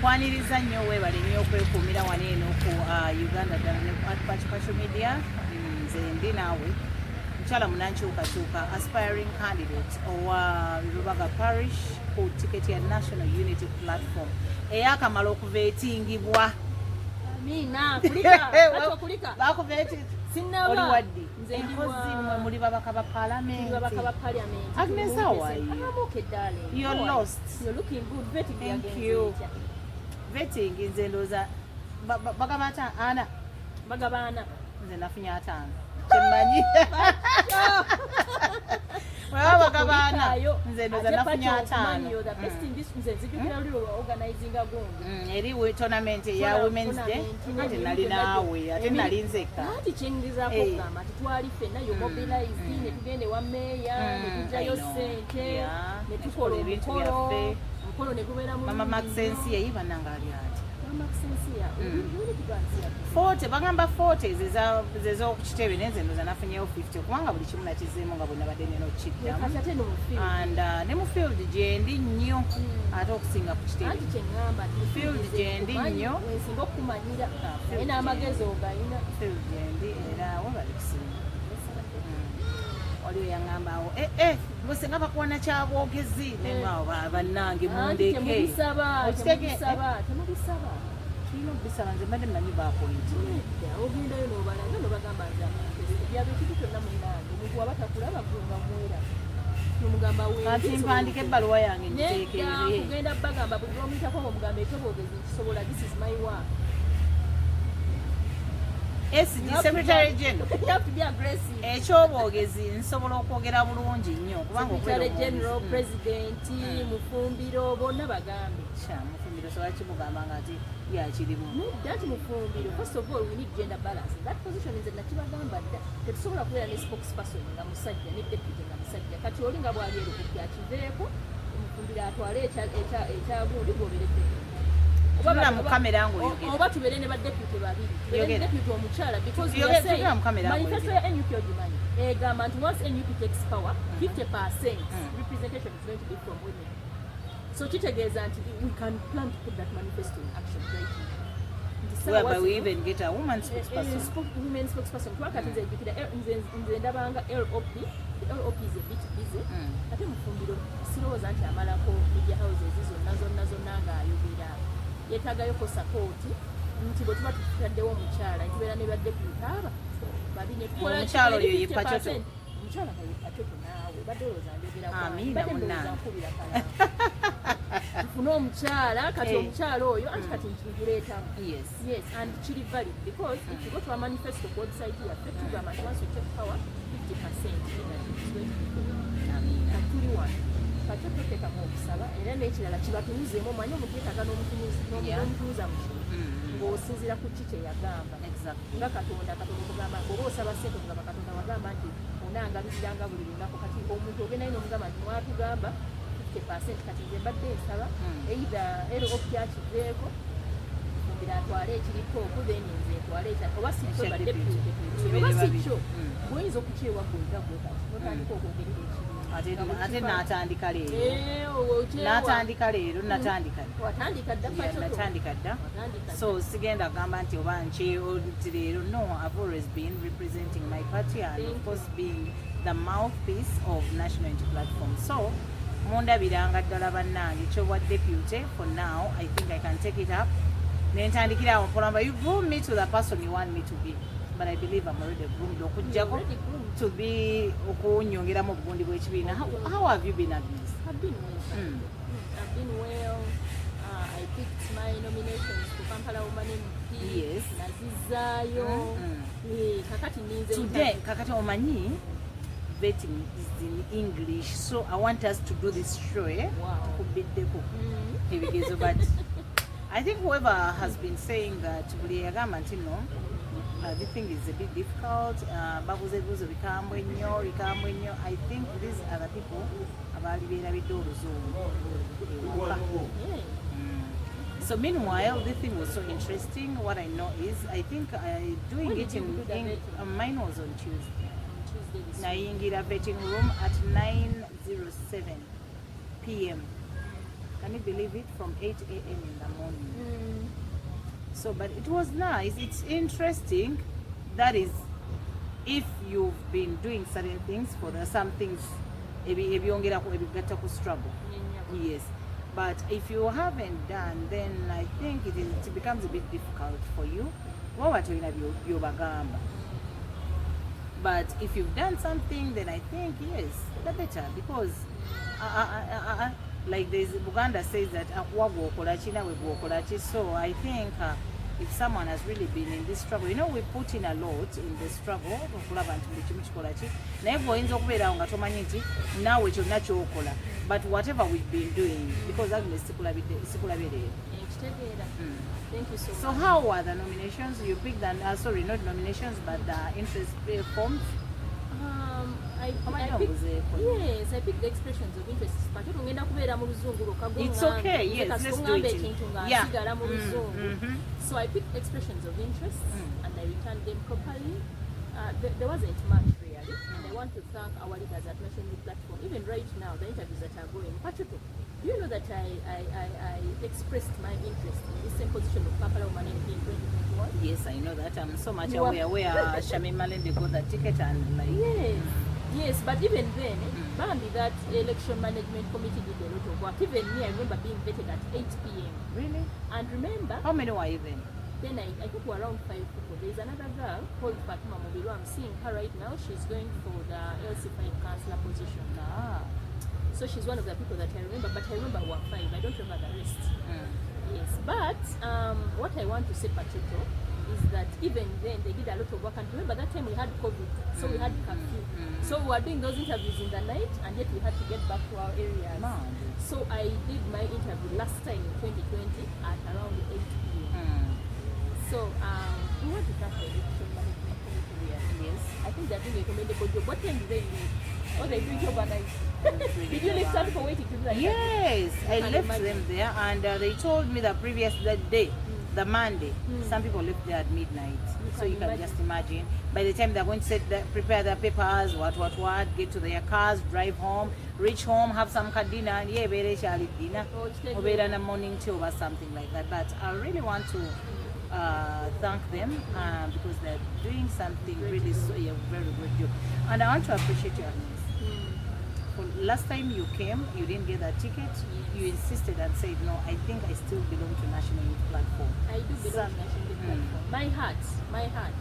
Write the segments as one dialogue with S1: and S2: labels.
S1: kwaniriza nnyo weebale nnyo okwekuumira wano eno ku Uganda ddala ne Pacho Media. Nze ndi naawe mukyala munankyukakyuka aspiring candidate owa Rubaga Parish ku tiketi ya National Unity Platform eyakamala okuveetingibwa. Oli wadde enkozi mwe muli babaka ba Parliament. Agnes, how are you? You're lost.
S2: You're looking good.
S1: Thank you. Vetting nze ndooza bagaba ana
S2: bagabana
S1: nze nafunye 5 kyemmanyi bwaba bagabana nze ndooza nafunye 5 eri tournament ya Women's Day ate nali naawe ate nali nzekka
S2: ati kyengezako kugamba ati twali ffenna yo mobilize ne tugende wa meeya ne tujjayo ssente ne tukola omukolo ne gubeera mu
S1: Mama Maxensi yeyiba nanga ali ati
S2: Maxensia
S1: 40 bagamba 40 zez'okukitebe nenze ndoza nafunyeyo 50 kubanga buli kimu nakizeemu nga bwonna badde neno okukiddamu and ne mu field gyendi nnyo ate okusinga ku kitebe field gyendi nnyo
S2: ensinga okukumanyira naye n'amagezi ogayina
S1: field gyendi era wabali kusinga waliwo yaŋŋambaawo bwesenga bakuwana kyabwogezi nemaawo bannange mundeke
S2: temubisaba
S1: tulina okubisaba nze mbadde mmanyi bapointi
S2: ogendayo nobalanga nobagamba nti byaba ekintu kyonna munange omuntu waba takulaba gunga mwera nomugamba
S1: kati mpandika ebbaluwa yange ngiteekere
S2: kugenda bagamba buli lwomuyitako ngaomugamba ekyobwogezi nkisobola this is my work.
S1: Secretary General.
S2: You have to be aggressive.
S1: Ekyobwogezi nsobola okwogera bulungi nnyo kubanga
S2: Secretary General, President, Mufumbiro bonna bagambe.
S1: Mufumbiro so akimugamba nga ati yakirimu.
S2: That Mufumbiro, first of all, we need gender balance. That position is nakibagamba dda. Tetusobola kubeera ne spokesperson nga musajja ne deputy nga musajja. Kati oli nga bw'abeera okukiveeko, Mufumbiro atwale ekyagundi goberedde. Oba tubeere ne baddepute babiri tubeere deputy omukyala because manifesto ya NUP ogimanyi egamba nti once NUP takes power 50% representation is going to be from women, so kitegeeza nti we can plan to put that manifesto in action right now.
S1: Whereby we even get a woman spokesperson twakati nze ejjukira nze ndabanga LOP is a bit busy ate Mufumbiro sirowooza nti amalako media houses zonna ng'ayogera yetagayo support nti bwe tuba tutaddewo omukyala ntubeera ne baddepute aba babine omukyala oyo ye Pachoto
S2: omukyala nga ye Pachoto naawe badde olowooza
S1: njogera
S2: nkubira kala nfune omukyala kati omukyala oyo anti kati nkinguleetamu yes and kiri valid because if you go to our manifesto ku website yaffe tugamba nti once we take power 50% tuli wano Pacho tuteekamu okusaba era n'ekirala kibatunuzeemu omanye omuntu yeetaaga n'omutunuza mu kintu ng'osinziira ku ki kyeyagamba nga Katonda okugamba oba osaba ssente okugamba Katonda wagamba nti onangabiziranga buli lunaku kati omuntu ogenda ino omugamba nti mwatugamba 50% kati nze mbadde nsaba either LOP yakiveeko Mufumbiro atwale ekiriko okudeni nze ntwale ekya oba si kyo baddepute oba si kyo bw'oyinza okukyewa gwega gwekati notandika okwogerera ekibi
S1: ate natandika leero natandika dda so sigenda kugamba nti oba nkyeyo nti leero no, I've always been representing my party and of course being the mouthpiece of National Unity Platform. So mundabiranga ddala bannange ekyobwa deputy for now I think I can take it up nentandikira awo mpolamba you groom me to the person you want me to be, but I believe I'm already groomed okujjako to be okunyongeramu obugundi bw'ekibiina. How have you been, Agnes?
S2: I've been well. I've been well. I picked my nominations to Kampala Woman MP.
S1: Yes.
S2: Nazizaayo. Kakati ninze.
S1: Today, kakati omanyi vetting is in English, so I want us to do this show.
S2: Wow.
S1: Ebigezo, but I think whoever has been saying that buli yagamba nti no, the thing is a bit difficult. Babuzebuzo bikambwe nnyo. I think these are the people abali beerabidde oluzungu. So meanwhile, this thing was so interesting. What I know is, I think doing it in mine was on Tuesday. Nayingira vetting room at 9:07 p.m. Can you believe it? From 8 a.m. in the morning. So, but it was nice. It's interesting. That is, if you've been doing certain things for some things, struggle. Yes. But if you haven't done, then I think it becomes a bit difficult for you. But if you've done something, then I think yes, the better, because like there's Uganda says that so I think if someone has really been in this struggle, we put in a lot in the struggle but whatever we've been doing, because
S2: thank you so much.
S1: So how were the nominations? You picked sorry, not nominations, but the interest forms.
S2: I picked the expressions of interest.
S1: It's okay, yes, let's do it. Yeah.
S2: So I picked expressions of interest and I returned them properly. There wasn't much really, and I want to thank our leaders at National Platform. Even right now, the interviews that are going. Pachuto, do you know that I expressed my interest in the same position of Kampala Malernde in 2021?
S1: Yes, I know that. I'm so much aware where Shamim Malernde got the ticket and like.
S2: Yes, but even then, that election management committee did a lot of work. Even me, I remember being vetted at 8 p.m.
S1: Really?
S2: And remember,
S1: how many were even?
S2: Then I think we're around 5 people. There's another girl called Fatima Mobilo. I'm seeing her right now. She's going for the LC5 councillor position. So she's one of the people that I remember, but I remember we're 5. I don't remember the rest. Yes, but what I want to say, Pachuto, is that even then they did a lot of work. And remember that time we had COVID, so we had curfew. So we were doing those interviews in the night, and yet we had to get back to our areas. So I did my interview last time in 2020 at around 8 p.m. So we want to thank the election management committee. Yes, I think they're doing a commendable job. What time do they leave? Oh, they do it overnight. Did you leave time for waiting to do that?
S1: Yes, I left them there, and they told me the previous day, the Monday, some people left there at midnight. So you can just imagine. By the time they're going to prepare their papers, what, get to their cars, drive home, reach home, have some dinner, and very shall dinner, or in the morning tea or something like that. But I really want to thank them because they're doing something really very good job. And I want to appreciate you, Agnes. Last time you came, you didn't get that ticket. You insisted and said, no, I think I still belong to National Youth Platform.
S2: I do belong to National Youth Platform. My heart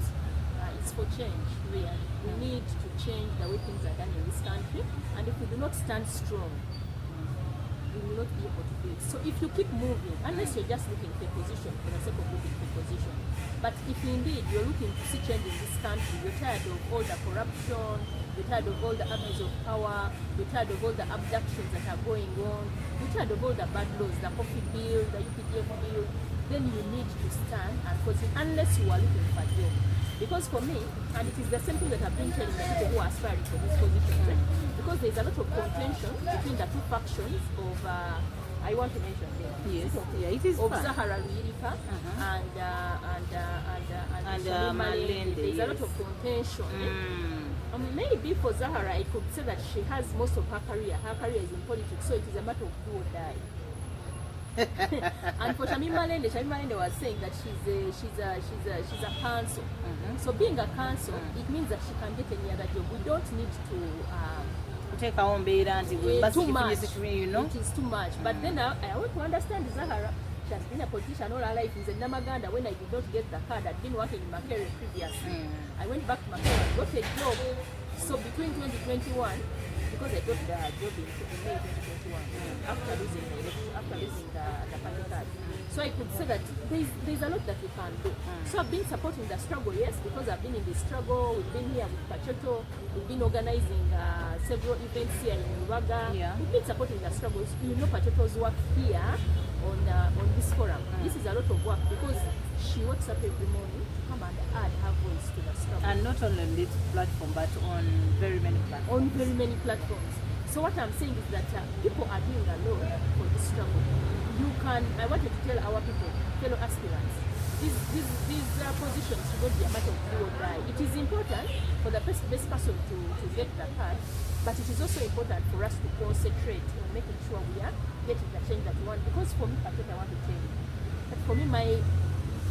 S2: is for change, really. We need to change the way things are done in this country. And if we do not stand strong, we will not be able to do it. So if you keep moving, unless you're just looking for a position for the sake of looking for a position, but if indeed you're looking to see change in this country, you're tired of all the corruption, you're tired of all the abuse of power, you're tired of all the abductions that are going on, you're tired of all the bad laws, the coffee bill, the UPDF bill, then you need to stand and continue unless you are looking for a job. Because for me, and it is the same thing that I've been telling the people who are aspiring for this position, because there's a lot of contention between the two factions of, I want to mention them.
S1: Yes, it is
S2: of Zahrah, Luyirika, and Malernde. There's a lot of contention. Maybe for Zahrah, I could say that she has most of her career. Her career is in politics, so it is a matter of do or die. And for Shamim Malernde was saying that she's a council. So being a council, it means that she can get any other job. We don't need to
S1: take our own bail and
S2: too much. It is too much. But then I want to understand Zahrah. She has been a politician all her life. In Namaganda, when I did not get the card, I'd been working in Makere previously. I went back to Makere and got a job. So between 2021, because I got the job in May 2021, after losing the party card. So I could say that there's a lot that we can do. So I've been supporting the struggle, yes, because I've been in the struggle. We've been here with Pachuto. We've been organizing several events here in Uganda. We've been supporting the struggles. You know Pachuto's work here on this forum. This is a lot of work because she wakes up every morning to come and add her voice to the struggle.
S1: And not only on this platform, but on very many platforms.
S2: So what I'm saying is that people are doing a lot for this struggle. I wanted to tell our people, fellow aspirants, these positions should not be a matter of do or die. It is important for the best person to get the card, but it is also important for us to concentrate on making sure we are getting the change that we want. Because for me, I want to tell you that for me, my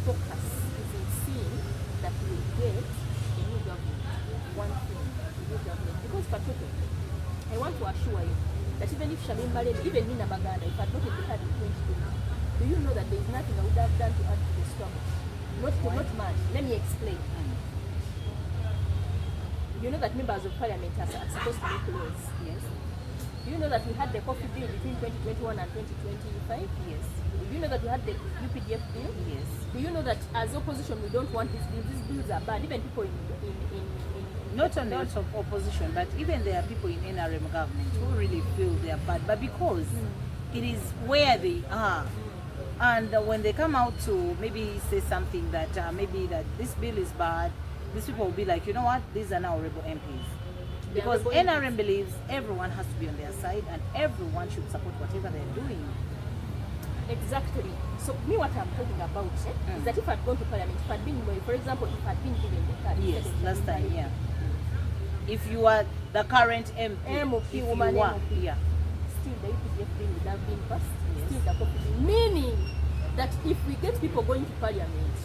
S2: focus is in seeing that we get a new government. One thing, a new government. Because Patrick, I want to assure you that even if Shamim Malernde, even Nina Maganda, if I had not had in 2020, do you know that there is nothing I would have done to add to the struggle? Not much. Let me explain. You know that members of parliament are supposed to make laws. Yes. Do you know that we had the coffee bill between 2021 and 2025? Yes. Do you know that we had the UPDF bill? Yes. Do you know that as opposition we don't want these bills? These bills are bad. Even people in
S1: not only of opposition, but even there are people in NRM government who really feel they are bad. But because it is where they are, and when they come out to maybe say something that maybe that this bill is bad, these people will be like, you know what, these are now rebel MPs. Because NRM believes everyone has to be on their side and everyone should support whatever they're doing.
S2: Exactly. So me, what I'm talking about is that if I'd gone to parliament, if I'd been, for example, if I'd been given the card.
S1: Yes, last time, yeah. If you are the current MP, woman, yeah.
S2: Still the UPDF bill would have been passed. Yes. Still the copy bill. Meaning that if we get people going to parliament,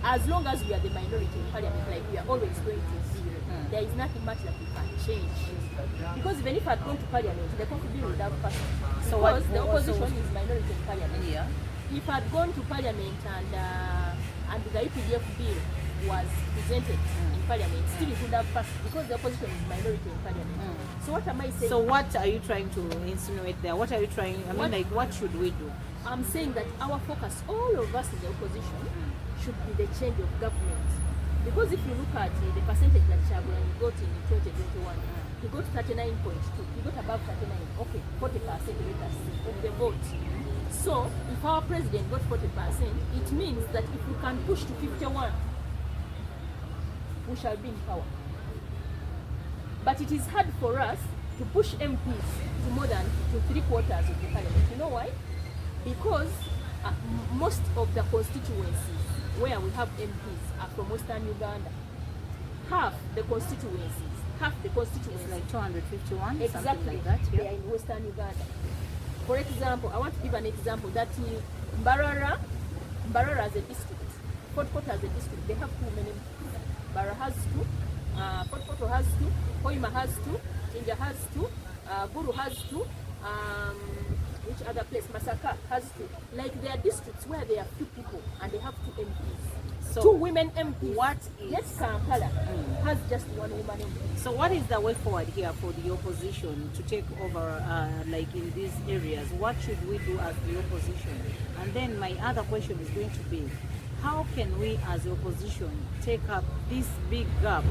S2: as long as we are the minority in parliament, like we are always going to see, there is nothing much that we can change. Because even if I'd gone to parliament, the copy bill would have passed.
S1: So
S2: because the opposition is minority in parliament.
S1: Yeah.
S2: If I'd gone to parliament and the UPDF bill was presented in parliament, still it would have passed because the opposition is minority in parliament. So what am I saying?
S1: So what are you trying to insinuate there? What are you trying, what should we do?
S2: I'm saying that our focus, all of us in the opposition, should be the change of government. Because if you look at the percentage that Chagulanyi got in 2021, he got 39.2, he got above 39, okay, 40% let us say, of the vote. So if our president got 40%, it means that if we can push to 51, we shall be in power. But it is hard for us to push MPs to more than to 3/4 of the parliament. You know why? Because most of the constituencies where we have MPs are from Western Uganda. Half the constituencies,
S1: like 251,
S2: exactly,
S1: something like that.
S2: They are in Western Uganda. For example, I want to give an example that Mbarara as a district, Fort Portal as a district, they have too many MPs. Mbarara has 2, Fort Portal has 2, Hoima has 2, Jinja has 2, Guru has 2, which other place? Masaka has 2. Like there are districts where there are few people and they have 2 MPs. So 2 women MPs.
S1: What is...
S2: Yes, Kampala has just 1 woman MP.
S1: So what is the way forward here for the opposition to take over, like in these areas? What should we do as the opposition? And then my other question is going to be, how can we as the opposition take up this big gap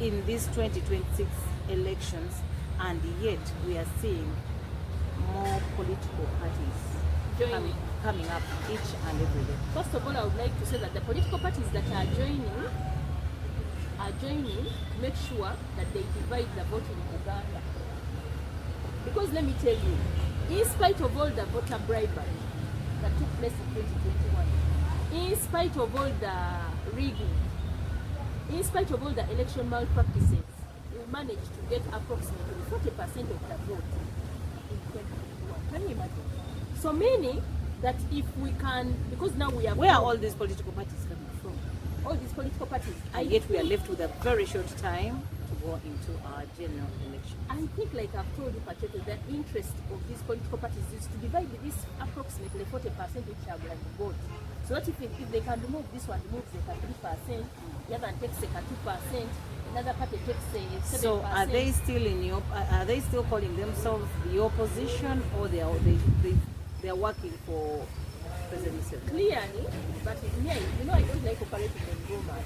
S1: in these 2026 elections, and yet we are seeing more political parties coming up each and every day?
S2: First of all, I would like to say that the political parties that are joining to make sure that they divide the vote in Uganda. Because let me tell you, in spite of all the voter bribery that took place in 2021, in spite of all the rigging, in spite of all the election malpractices, we managed to get approximately 40% of the vote in 2021. Can you imagine? So meaning that if we can, because now we are...
S1: Where are all these political parties coming from?
S2: All these political parties.
S1: And yet we are left with a very short time to go into our general election.
S2: I think, like I've told you, Pacheco, the interest of these political parties is to divide this approximately 40% which are going to vote. So that if they can remove this one, removes the 3%, the other one takes 2%, another party takes 7%.
S1: So are they still are they still calling themselves the opposition, or they are working for President Museveni?
S2: Clearly, but yeah, you know, I don't like operating in Roma.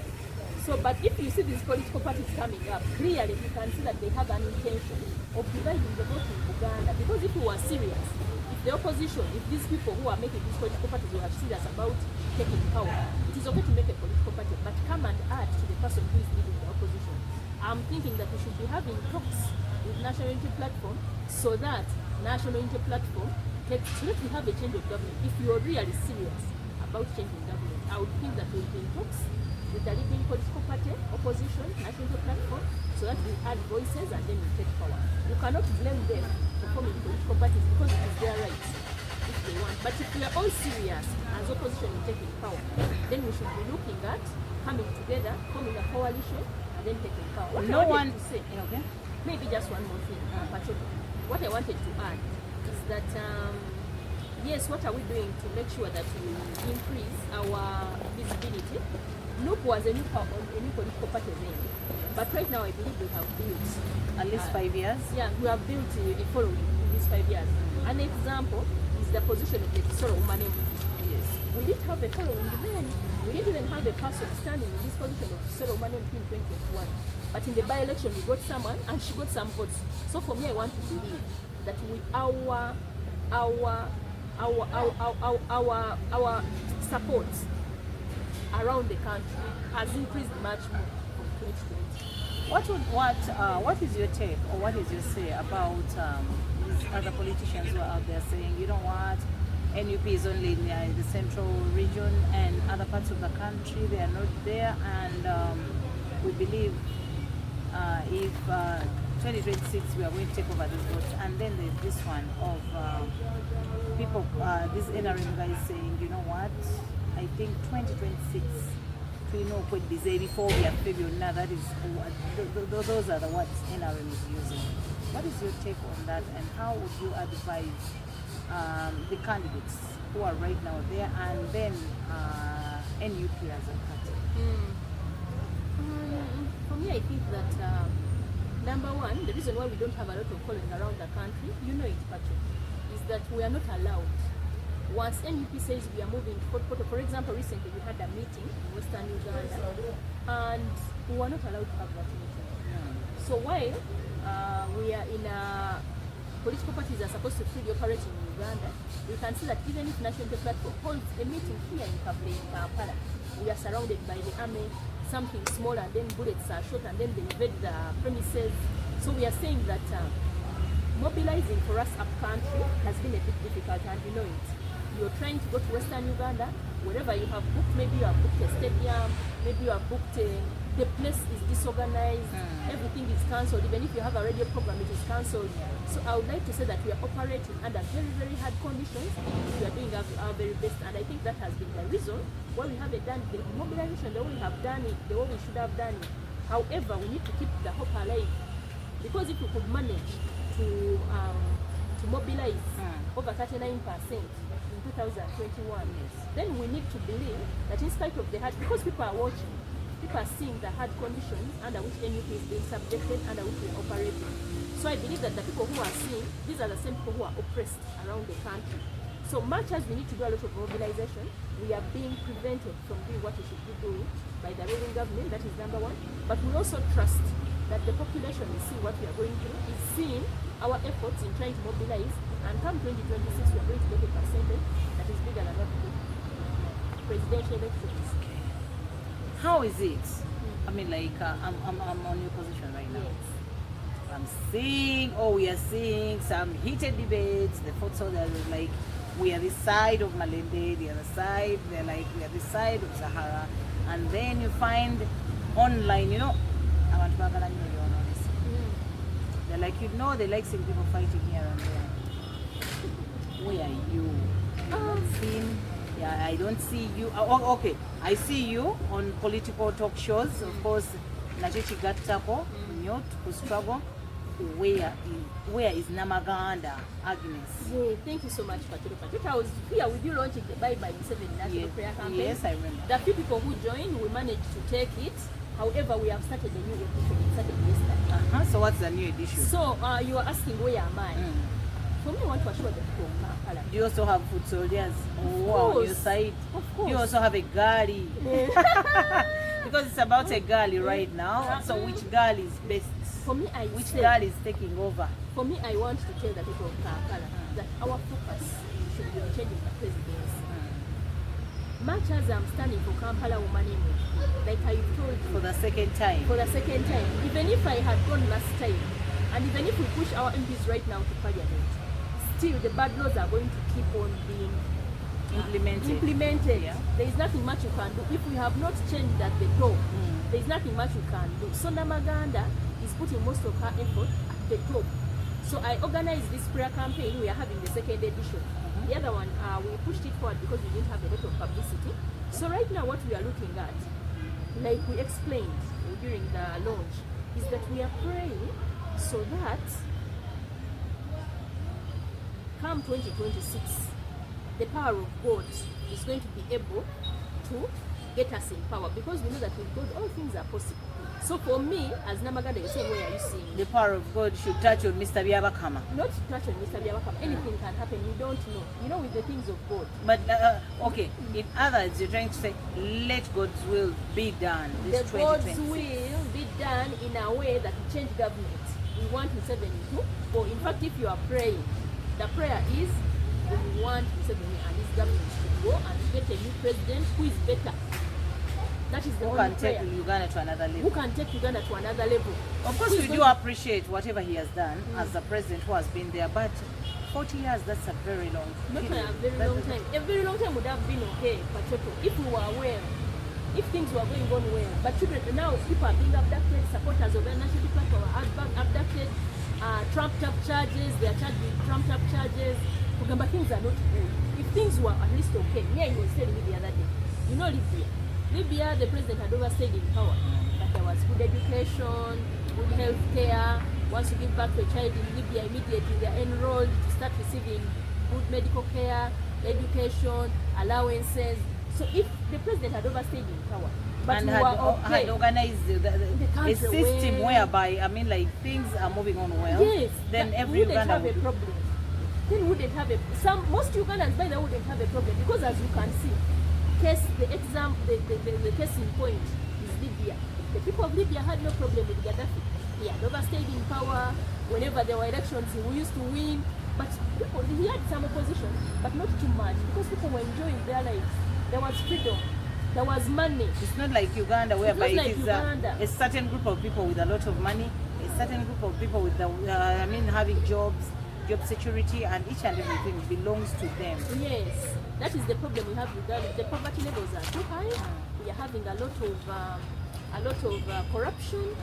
S2: So, but if you see these political parties coming up, clearly you can see that they have an intention of dividing the vote in Uganda. Because if we were serious, if the opposition, if these people who are making these political parties were serious about taking power, it is okay to make a political party, but come and add to the person who is leading the opposition. I'm thinking that we should be having talks with National Unity Platform so that National Unity Platform so that we have a change of government. If you are really serious about changing government, I would think that we will be in talks with the leading political party, opposition, National Unity Platform, so that we add voices and then we take power. You cannot blame them for forming political parties because it is their right. if they want. But if we are all serious as opposition in taking power, then we should be looking at coming together, forming a coalition, and then taking power. What I wanted to say, okay, maybe just one more thing, Pachoto. What I wanted to add is that yes, what are we doing to make sure that we increase our visibility? Look was a new political party then, but right now I believe we have built
S1: at least 5 years.
S2: Yeah, we have built a following in these 5 years. An example is the position of the Kisoro woman. Yes, we didn't have a following then. We didn't even have a person standing in this position of Kisoro woman in 2021. But in the by-election, we got someone, and she got some votes. So for me, I want to believe that with our support around the country has increased much more from 2020.
S1: What is your take, or what is your say about these other politicians who are out there saying, you know what, NUP is only in the central region and other parts of the country they are not there, and we believe if 2026 we are going to take over these votes, and then there's this one of people, this NRM guy is saying, you know what, I think 2026 we know what they say before we have figured. Now that is those are the words NRM is using. What is your take on that, and how would you advise the candidates who are right now there, and then NUP as a party?
S2: For me, I think that number one, the reason why we don't have a lot of following around the country, you know it, Patrick, is that we are not allowed. Once NUP says we are moving, for example, recently we had a meeting in Western Uganda, and we were not allowed to have that meeting. So while we are in a political parties are supposed to freely operate in Uganda, we can see that even if National Unity Platform holds a meeting here in Kampala, we are surrounded by the army, something small, and then bullets are shot, and then they invade the premises. So we are saying that mobilizing for us up country has been a bit difficult, and you know it. You're trying to go to Western Uganda, wherever you have booked, maybe you have booked a stadium, maybe you have booked the place is disorganized, everything is cancelled. Even if you have a radio program, it is cancelled. So I would like to say that we are operating under very, very hard conditions. We are doing our very best, and I think that has been the reason why we haven't done the mobilization the way we have done it, the way we should have done it. However, we need to keep the hope alive, because if we could manage to mobilize over 39% in 2021, then we need to believe that in spite of the hard, because people are watching, people are seeing the hard conditions under which NUP is being subjected, under which we are operating. So I believe that the people who are seeing, these are the same people who are oppressed around the country. So much as we need to do a lot of mobilization, we are being prevented from doing what we should be doing by the ruling government. That is number one. But we also trust that the population is seeing what we are going through, is seeing our efforts in trying to mobilize, and come 2026 we are going to get a percentage that is bigger than what we did presidential elections.
S1: How is it? I mean, like, I'm on your position right now.
S2: Yes.
S1: I'm seeing, we are seeing some heated debates. The folks out there are like, we are this side of Malernde, the other side, they're like, we are this side of Zahrah. And then you find online, you know, I want to they're like, you know, they like seeing people fighting here and there. Where are you? You're not seen. Yeah, I don't see you. Okay, I see you on political talk shows. Of course, Nachichi Gattako, Nyot, who struggle. Where is Namaganda, Agnes?
S2: Yeah, thank you so much, Patrick. I was here with you launching the Bye Bye 7 National Prayer Campaign.
S1: Yes, I remember.
S2: The few people who joined, we managed to take it. However, we have started a new edition. It started yesterday.
S1: So what's the new edition?
S2: So you are asking where am I? For me, I want to assure the people of Kampala.
S1: Do you also have food soldiers on your side?
S2: Of course.
S1: You also have a girlie. Because it's about a girlie right now. So which girl is best?
S2: For me,
S1: which girl is taking over?
S2: For me, I want to tell the people of Kampala that our focus should be on changing the presidency. Much as I'm standing for Kampala Woman, like I told you.
S1: For the second time.
S2: For the second time. Even if I had gone last time, and even if we push our MPs right now to Parliament, still the bad laws are going to keep on being implemented. Yeah. There is nothing much you can do. If we have not changed at the top, there is nothing much you can do. So Namaganda is putting most of her effort at the top. So I organized this prayer campaign. We are having the second edition. The other one, we pushed it forward because we didn't have a lot of publicity. So right now what we are looking at, like we explained during the launch, is that we are praying so that come 2026, the power of God is going to be able to get us in power, because we know that with God all things are possible. So for me, as Namaganda, you say, where are you seeing?
S1: The power of God should touch on Mr. Byabakama.
S2: Not touch on Mr. Byabakama. Anything can happen. We don't know. You know, with the things of God.
S1: But, okay, in others, you're trying to say, let God's will be done this
S2: The God's will be done in a way that will change government. We want Museveni to, or in fact, if you are praying, the prayer is, we want Museveni and his government to go and get a new president who is better. That is the
S1: who
S2: only
S1: can
S2: prayer.
S1: take Uganda to another level.
S2: Who can take Uganda to another level.
S1: Of course, we do appreciate whatever he has done as the president who has been there, but 40 years, that's a very long
S2: Not
S1: period.
S2: a very long time. A very long time would have been okay, Pachoto, if we were well, if things were going on well. But children, now people are being abducted, supporters of the national platform are abducted, trumped up charges, they are charged with trumped up charges. But things are not good. If things were at least okay, yeah, he was telling me the other day, you know Libya, the president had overstayed in power, but there was good education, good health care. Once you give back to a child in Libya, immediately they are enrolled to start receiving good medical care, education, allowances. So if the president had overstayed in power, but
S1: and
S2: we
S1: had organized a system whereby, I mean, like, things are moving on well,
S2: yes,
S1: then every Uganda
S2: have a problem. Then wouldn't have most Ugandans by the way wouldn't have a problem, because as you can see, the case in point is Libya. The people of Libya had no problem with Gaddafi. He had overstayed in power. Whenever there were elections, he used to win. But he had some opposition, but not too much, because people were enjoying their lives. There was freedom. There was money.
S1: It's not like Uganda, whereby it is
S2: a
S1: certain group of people with a lot of money, a certain group of people with having jobs, job security, and each and everything belongs to them.
S2: Yes, that is the problem we have with Uganda. The poverty levels are too high. We are having a lot of corruption.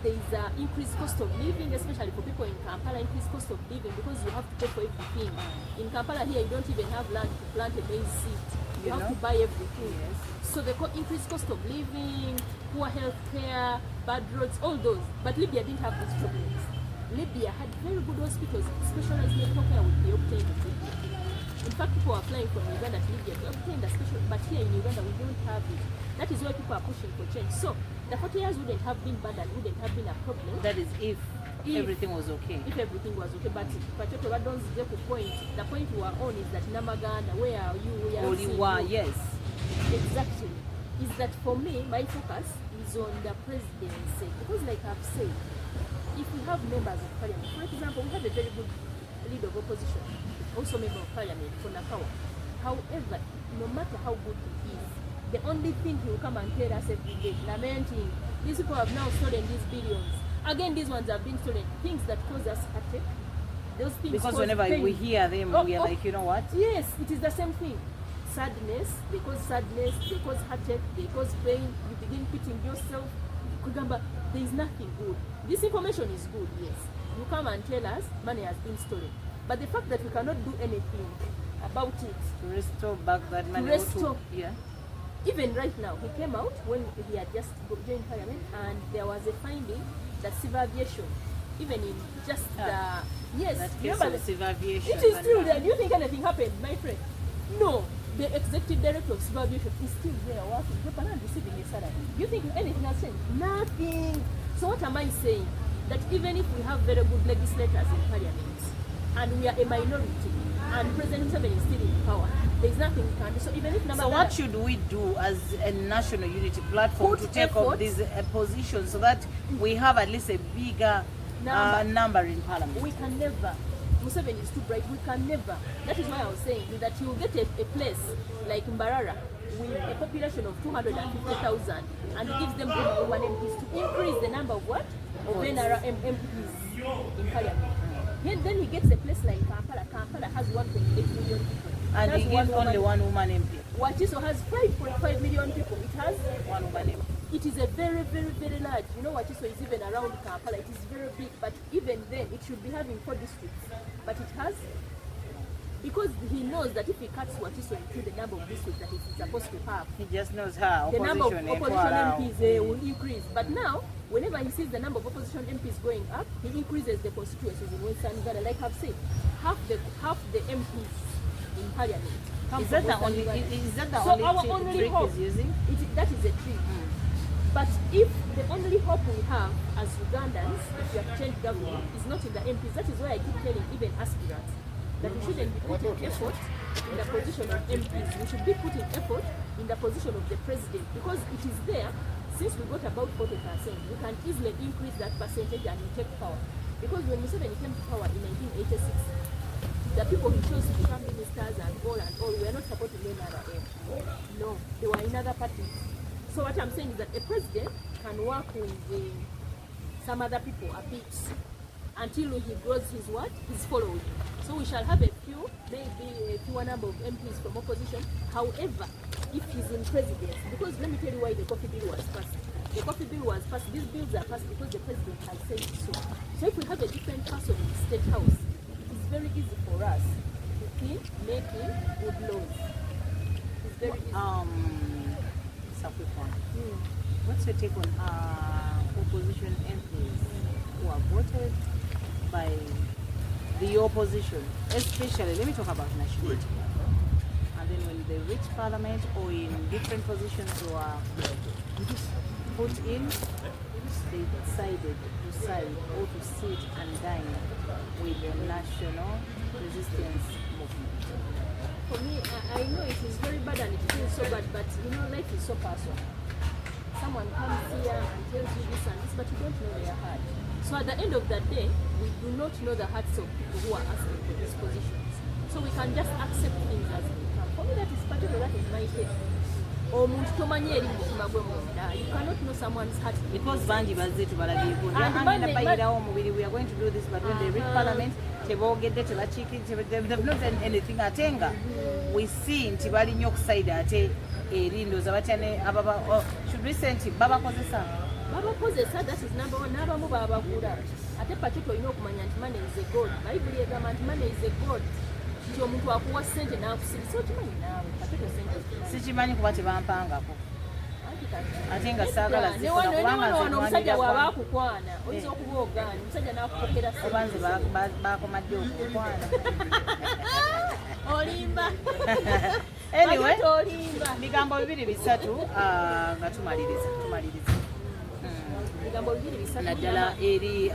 S2: There is an increased cost of living, especially for people in Kampala. Increased cost of living because you have to pay for everything. In Kampala here, you don't even have land to plant a maize seed. You have to buy everything. Yes. So the increased cost of living, poor health care, bad roads, all those. But Libya didn't have these problems. Libya had very good hospitals, specialized medical care would be obtained in Libya. In fact, people are flying from Uganda to Libya to obtain the special, but here in Uganda we don't have it. That is why people are pushing for change. So the 40 years wouldn't have been bad and wouldn't have been a problem.
S1: That is if everything was okay.
S2: If everything was okay, but the point we are on is that Namaganda, where are you?
S1: Yes.
S2: Exactly. Is that for me, my focus is on the presidency. Because like I've said, if we have members of parliament, for example, we have a very good leader of opposition, also member of parliament for Nakawa. However, no matter how good he is, the only thing he will come and tell us every day, lamenting, these people have now stolen these billions. Again, these ones have been stolen. Things that cause us heartache. Those things
S1: because whenever
S2: pain.
S1: we hear them, we are like, you know what?
S2: Yes, it is the same thing. Sadness, they cause heartache, they cause pain. You begin pitying yourself. There is nothing good. This information is good, yes. You come and tell us money has been stolen. But the fact that we cannot do anything about it.
S1: To restore back that money. Yeah.
S2: Even right now, he came out when he had just joined parliament, and there was a finding that civil aviation, even in just
S1: that case of civil aviation.
S2: It is still there. Do you think anything happened, my friend? No. The executive director of civil aviation is still there working, and receiving a salary. Do you think anything has changed? Nothing. So what am I saying? That even if we have very good legislators in parliament, and we are a minority, and President Museveni is still in power, there is nothing we can do. So even if
S1: so what should we do as a national unity platform to take up these positions so that we have at least a bigger number in parliament?
S2: We can never. Museveni is too bright. We can never. That is why I was saying that you will get a place like Mbarara with a population of 250,000 and gives them one MPs to increase the number of what? Of NRM MPs in parliament. Then he gets a place like Kampala. Kampala has 1.8 million people.
S1: And he gives only one woman MP.
S2: Wachiso has 5.5 million people. It has
S1: one woman MP.
S2: It is a very, very, very large. You know, Wachiso is even around Kampala. It is very big, but even then, it should be having 4 districts. But it has because he knows that if he cuts what is to the number of districts that he's supposed to have,
S1: he just knows how
S2: the number of opposition MPs will increase. But now, whenever he sees the number of opposition MPs going up, he increases the constituencies in Western Uganda. Like I've said, half the MPs in Parliament come from Western Uganda.
S1: Is that the
S2: So our only
S1: trick
S2: hope
S1: is using?
S2: That is a trick. But if the only hope we have as Ugandans, if we have changed government, is not in the MPs, that is why I keep telling even aspirants that we shouldn't be putting effort in the position of MPs. We should be putting effort in the position of the president, because it is there. Since we got about 40%, we can easily increase that percentage and we take power. Because when Museveni came to power in 1986, the people he chose to become ministers and all, we are not supporting NRM. No, they were in other parties. So what I'm saying is that a president can work with some other people a bit until he grows his following. So we shall have a few, maybe a fewer number of MPs from opposition. However, if he's in presidency, because let me tell you why the coffee bill was passed. The coffee bill was passed, these bills are passed because the president has said so. So if we have a different person in the State House, it is very easy for us to keep making good laws. It's very easy.
S1: A quick one. What's your take on opposition MPs who are voted by the opposition, especially, let me talk about nationality, and then when they reach parliament or in different positions who are put in, they decided to side or to sit and dine with the national resistance movement?
S2: For me, I know it is very bad and it feels so bad, but you know, life is so personal. Someone comes here and tells you this and this, but you don't know their heart. So at the end of the day, we do not know the hearts of people who are asking for these positions. So we can just accept things as they come. For me, that is particular, that is my take. You cannot know someone's heart.
S1: Because Banji Bazitu Baladibu, we are going to do this, but when they reach parliament, they've not done anything. Atenga, we see Tibali Nyok side at a Rindo Zavatane Ababa, should we send him Baba Kozesa?
S2: Baba Kozesa, that is number one, Naba Mubaba Gura. At a particular, you know, money is a god. I believe that money is a god. Omuntu akuwa ssente n'akusiba so kimanyi naawe kateko ssente
S1: sikimanyi kuba tebampangako ate nga saagala zikola kubanga
S2: omusajja bw'aba akukwana oyinza okuba ogaana omusajja n'akupokera
S1: obanze bakomadde okukwana
S2: olimba
S1: anyway bigambo bibiri bisatu nga tumaliriza
S2: bigambo bibiri bisatu
S1: naddala eri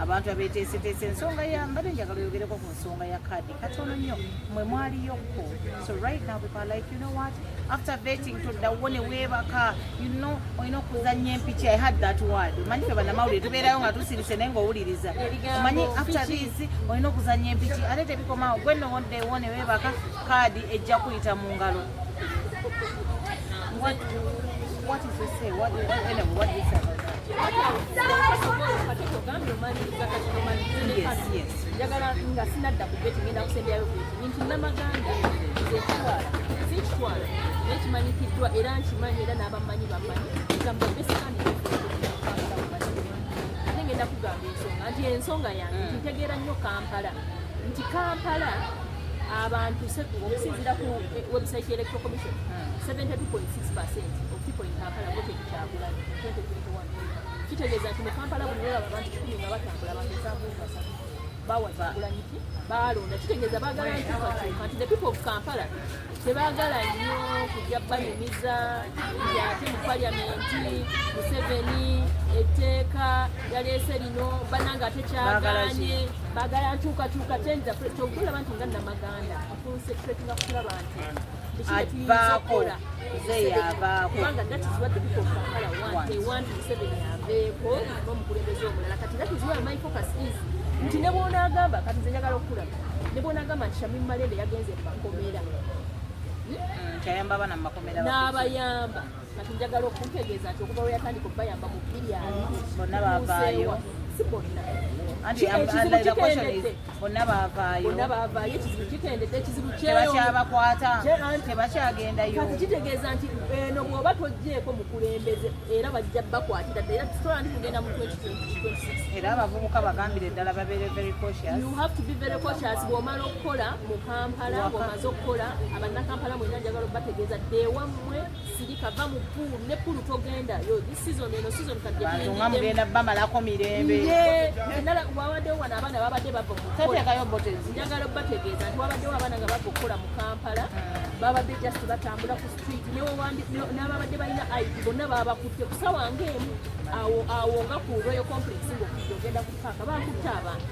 S1: abantu abeeteeseteese ensonga mbadde njagala oyogereko ku nsonga ya kaadi katono nnyo mwe mwaliyokko. So right now people are like, you know what, after vetting todda wone weebaka, you know, olina okuzannya empiki. I had that word. Omanyi fe bannamawulire tubeerayo nga tusirise naye ng'owuliriza. Omanyi after this olina okuzannya empiki ate tebikomaawo gwe nowodde wone weebaka kaadi ejja kuyita mu ngalo. What is to say? What do you say about that? Yes.
S2: Njagala nga sinadda ku beti ngenda kusembyayo beti nti namaganda zekitwala sikitwala nekimanyikiddwa era nkimanyi era n'abamanyi bamanyi gamba besikandi ate ngenda kugamba ensonga nti ensonga yange ntegeera nnyo Kampala abantu okusinziira ku website ya Electoral Commission 72.6% of people in Kampala voted Kyagulanyi 2021. Kitegeeza nti mu Kampala buli lwolaba abantu 10 nga batambula bakezabuuka bawa Kyagulanyi balonda. Kitegeeza baagala nkyukakyuka nti the people of Kampala tebaagala nnyo kujja banyumiza ate mu paliamenti Museveni etteeka yaleese lino bannanga ate kyagaanye baagala nkyukakyuka kyenza kyogulaba nti nga Namaganda akonsetratinga kulaba nti
S1: avaako
S2: kubanga that is what the people of Kampala want. They want Museveni aveeko n'omukulembeze omulala kati that is where my focus is. Nti ne bw'onaagamba kati nze njagala okulaba ne bw'onaagamba nti Shamim Malernde yagenze mu makomera
S1: kyayamba abaana mu makomera
S2: n'abayamba kati njagala okuntegeeza nti okuva we yatandika okubayamba mu 2
S1: bonna baavaayo
S2: si bonna
S1: anti the question is bonna baavaayo
S2: ekizibu kitendedde ekizibu
S1: tebakyabakwata tebakyagendayo
S2: kati kitegeeza nti eno bw'oba tojjeeko mukulembeze era bajja bakwatira ddala tusobola nti kugenda mu 2026
S1: era abavubuka bagambire ddala babeere very cautious.
S2: You have to be very cautious bw'omala okukola mu Kampala bw'omaze okukola abannakampala mwenna njagala obategeeza ddeewammwe sirika va mu puulu ne puulu togendayo eno season kadde
S1: bantu nga mugenda bamalako mirembe
S2: endala wawaddewo wano abaana babadde bava
S1: tateekayo botezi
S2: njagala obategeeza nti wabaddewo abaana nga bava okukola mu Kampala babadde just batambula ku street n'ababadde balina ID bonna babakutte kusawa ng'emu awo nga ku Royal Complex ng'okujja ogenda ku paaka bakutte abantu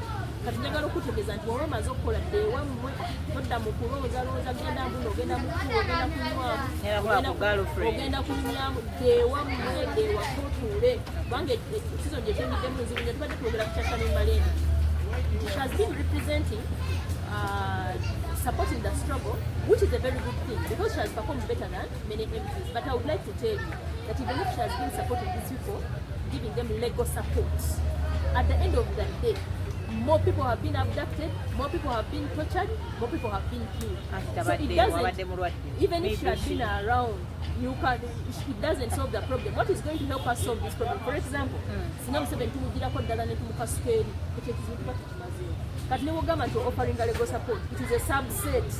S2: kati njagala okutegeeza nti wowe omaze okukola ddeewammwe todda mu kulonzalonza genda mbuno ogenda mu kkuba ogenda kunywamu ddeewammwe ddeewaka otuule kubanga season gye tuyimiddemu nzibu nge tubadde twogera ku kya Shamim Malernde. She has been representing supporting the struggle, which is a very good thing because she has performed better than many MPs. But I would like to tell you that even if she has been supporting these people, giving them legal support, at the end of the day, more people have been abducted, more people have been tortured, more people have been killed. So it doesn't, even if she had been around, it doesn't solve the problem. What is going to help us solve this problem? For example, singa Museveni tumugirako ddala ne tumukasukeri ekyo ekizibu tuba tukimazeewo. Kati ne wogamba nti offering a legal support, it is a subset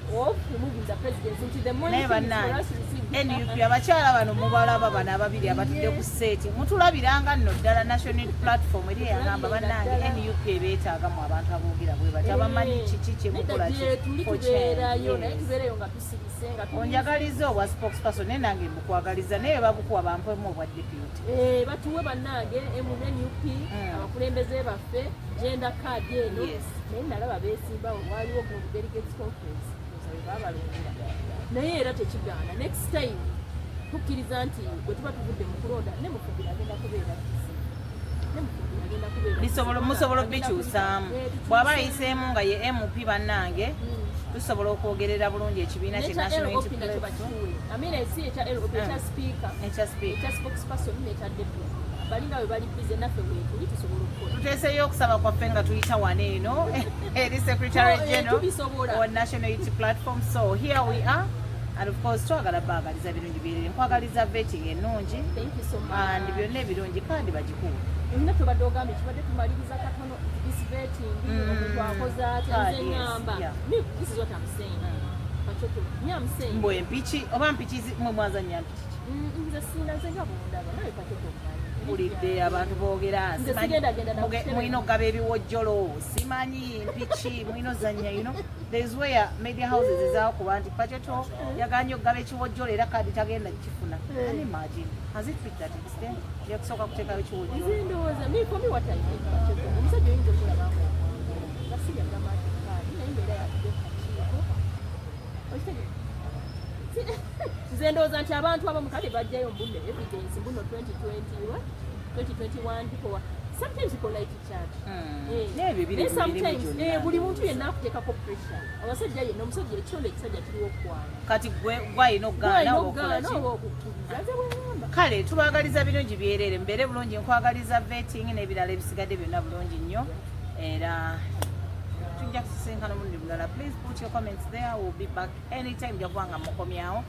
S2: of removing the presidency into the money for us to receive.
S1: NUP abakyala bano mubalaba bano ababiri abatudde ku seeti mutulabiranga nno ddala national platform eri eyagamba bannange NUP ebeetaaga mu abantu aboogera bwe bati abamanyi kiki kyemukola onjagaliza obwa spokesperson naye nange mbukwagaliza naye babukuwa bampemu obwa deputy
S2: batuwe bannange NUP abakulembeze baffe genda card eno naye nalaba beesimbawo waliwo mu delegates conference babalonda naye era tekigaana next time tukkiriza nti bwe tuba tuvudde mu kulonda ne mufumbira agenda kubeera
S1: musobola obikyusaamu bw'aba ayiseemu nga ye MP bannange tusobola okwogerera bulungi ekibiina kye national unity platform
S2: ekya spokesperson n'ekya deputy balinga bwe bali bize naffe weetuli tusobola okukola
S1: tuteeseyo okusaba kwaffe nga tuyita wano eno eri secretary general on national unity platform. So here we are and of course twagala baagaliza birungi birere nkwagaliza vetting ennungi and byonna ebirungi kandi bagikuwa
S2: olina tubadde ogambye kibadde tumaliriza katono this vetting omuntu akoze ate nze ngamba this is what I'm saying
S1: mbwe mpiki oba mpiki mwe mwazanya mpiki
S2: nze sinaze nga bundaba naye pateto
S1: bulidde abantu boogera mulina okugaba ebiwojjolo simanyi mpiki mulina ozanya there's where media houses ezaakuba nti pateto yaganye okugaba ekiwojjolo era kadi tagenda kifuna and imagine has it reached that extent yakusooka kuteekayo ekiwojjolo
S2: ndowooza mikomi wataomusajja oyinza okulabamu gasirya gamaati kadi naye mbeera yatudde kukakiiko nze ndowooza nti abantu abamu kale bajjayo mbunne evidence mbuno 2021 people sometimes people like each other sometimes buli muntu yenna akuteekako pressure abasajja yenna omusajja ekitonde ekisajja kiriwo okwana
S1: kati gwayina okugaana
S2: oba okukkiriza nze bwegamba
S1: kale tubagaliza birungi byerere mbeere bulungi nkwagaliza vetting n'ebirala ebisigadde byonna bulungi nnyo era tujja kusinkana mulundi bulala. Please put your comments there. We'll be back anytime jja kubanga mukomyawo.